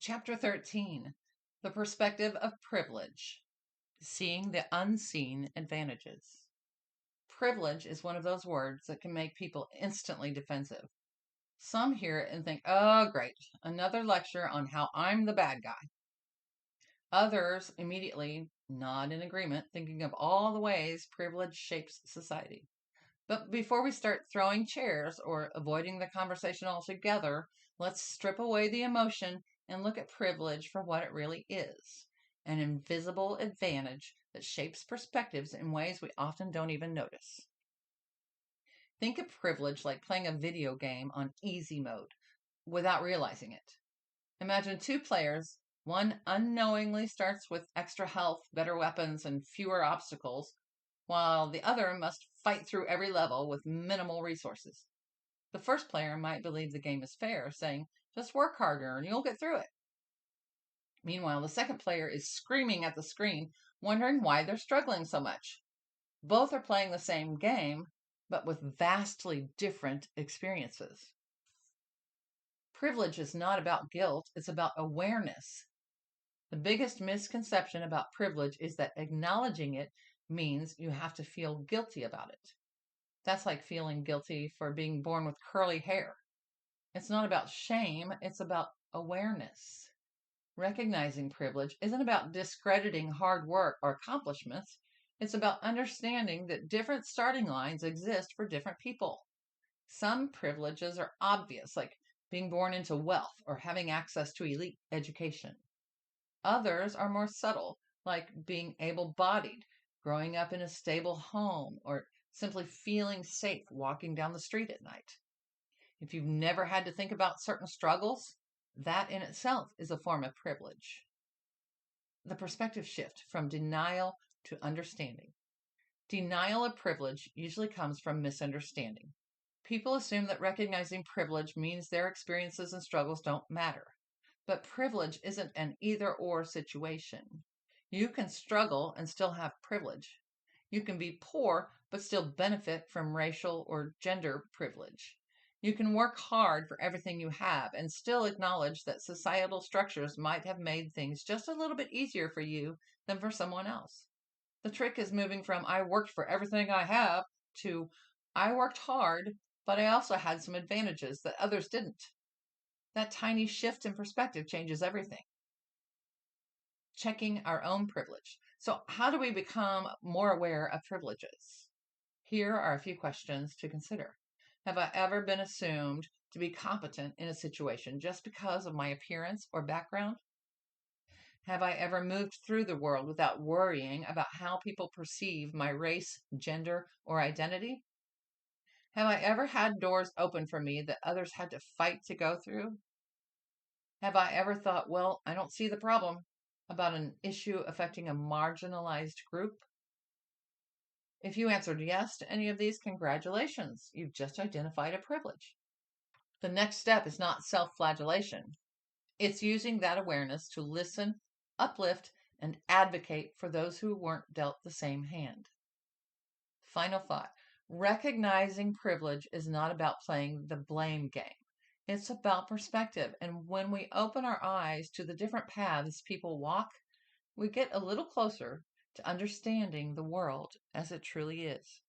Chapter 13, The Perspective of Privilege, Seeing the Unseen Advantages. Privilege is one of those words that can make people instantly defensive. Some hear it and think, oh, great, another lecture on how I'm the bad guy. Others immediately nod in agreement, thinking of all the ways privilege shapes society. But before we start throwing chairs or avoiding the conversation altogether, let's strip away the emotion and look at privilege for what it really is, an invisible advantage that shapes perspectives in ways we often don't even notice. Think of privilege like playing a video game on easy mode without realizing it. Imagine two players. One unknowingly starts with extra health, better weapons, and fewer obstacles, while the other must fight through every level with minimal resources. The first player might believe the game is fair, saying, just work harder and you'll get through it. Meanwhile, the second player is screaming at the screen, wondering why they're struggling so much. Both are playing the same game, but with vastly different experiences. Privilege is not about guilt, it's about awareness. The biggest misconception about privilege is that acknowledging it means you have to feel guilty about it. That's like feeling guilty for being born with curly hair. It's not about shame, it's about awareness. Recognizing privilege isn't about discrediting hard work or accomplishments. It's about understanding that different starting lines exist for different people. Some privileges are obvious, like being born into wealth or having access to elite education. Others are more subtle, like being able-bodied, growing up in a stable home, or simply feeling safe walking down the street at night. If you've never had to think about certain struggles, that in itself is a form of privilege. The perspective shift from denial to understanding. Denial of privilege usually comes from misunderstanding. People assume that recognizing privilege means their experiences and struggles don't matter. But privilege isn't an either-or situation. You can struggle and still have privilege. You can be poor but still benefit from racial or gender privilege. You can work hard for everything you have and still acknowledge that societal structures might have made things just a little bit easier for you than for someone else. The trick is moving from I worked for everything I have to I worked hard, but I also had some advantages that others didn't. That tiny shift in perspective changes everything. Checking our own privilege. So how do we become more aware of privileges? Here are a few questions to consider. Have I ever been assumed to be competent in a situation just because of my appearance or background? Have I ever moved through the world without worrying about how people perceive my race, gender, or identity? Have I ever had doors open for me that others had to fight to go through? Have I ever thought, well, I don't see the problem about an issue affecting a marginalized group? If you answered yes to any of these, congratulations, you've just identified a privilege. The next step is not self-flagellation. It's using that awareness to listen, uplift, and advocate for those who weren't dealt the same hand. Final thought. Recognizing privilege is not about playing the blame game. It's about perspective. And when we open our eyes to the different paths people walk, we get a little closer to understanding the world as it truly is.